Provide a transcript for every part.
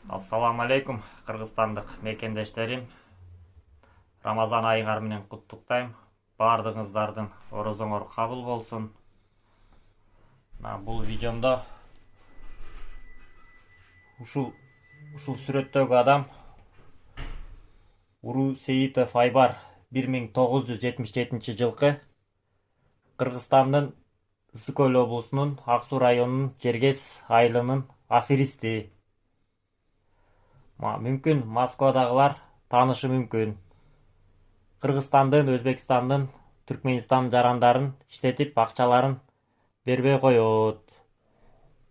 Ассаламу алейкум, Кыргызстандык мекендештерим. Рамазан айыңар менен куттуктайм. Бардыгыңыздардын орозоңор кабыл болсун. Бул видеомдо ушул сүрөттөгү адам Урусеитов Айбар 1977 жылкы Кыргызстандын Ысык Көл облусунун Ак Суу районунун Жергес айылынын аферисти. Мүмкүн Москвадагылар таанышы мүмкүн. Кыргызстандын, Өзбекстандын, Түркменистан жарандарын иштетип акчаларын бербей коет.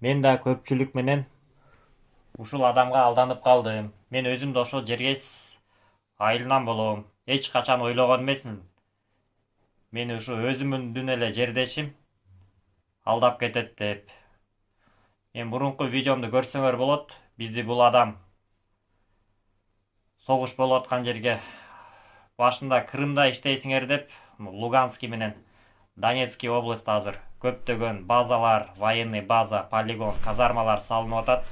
Мен да көпчүлүк менен ушул адамга алданып калдым. Мен өзүм да ошол Жергес айылынан болом. Эч качан ойлогон эмесмин. Мени ушу өзүмдүн эле жердешим алдап кетет деп. Мен мурунку видеомду көрсөңөр болот. Бизди бул адам согуш болуп аткан жерге башында Крымда иштейсиңер деп, Луганский менен Донецкий областта азыр көптөгөн базалар, военный база, полигон, казармалар салынып атат.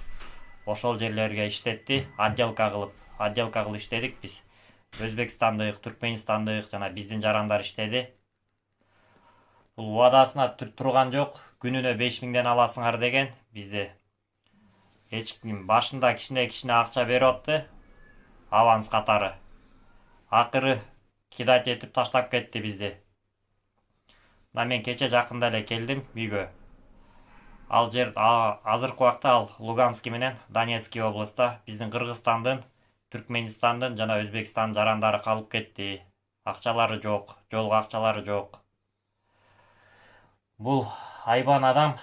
Ошол жерлерге иштетти, отделка кылып иштедик биз. Өзбекстандык, Түркменистандык жана биздин жарандар иштеди. Бул убадасына турган жок. Күнүнө 5000ден аласыңар деген бизде. Эч ким башында кичине акча берип атты. Аванс катары. Акыры кидать этип таштап кетти бизди. Мен кече жакында эле келдим үйгө. Ал жер азыркы убакта ал Луганский менен Донецкий областта биздин Кыргызстандын, Түркменистандын жана Өзбекстандын жарандары калып кетти. Акчалары жок, жолго акчалары жок. Бул айбан адам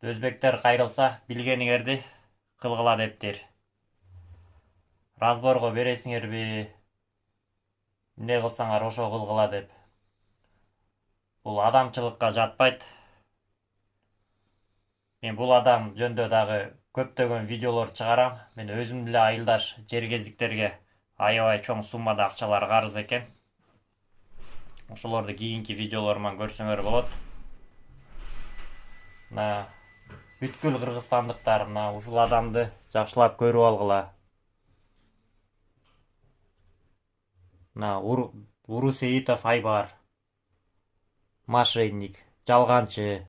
өзбектер кайрылса билгениңерди кылгыла дептир. Разборго бересиңерби? Эмне кылсаңар ошо кылгыла деп. Бул адамчылыкка жатпайт. Мен бул адам жөнүндө дагы көптөгөн видеолор чыгарам. Мен өзүм деле айылдаш жергездиктерге аябай чоң суммада акчалар карыз экен. Ошолорду кийинки видеолоруман көрсөңөр болот. Бүткүл кыргызстандыктар ушул адамды жакшылап көрүп алгыла. Урусеитов Айбар, мошенник, жалганчы.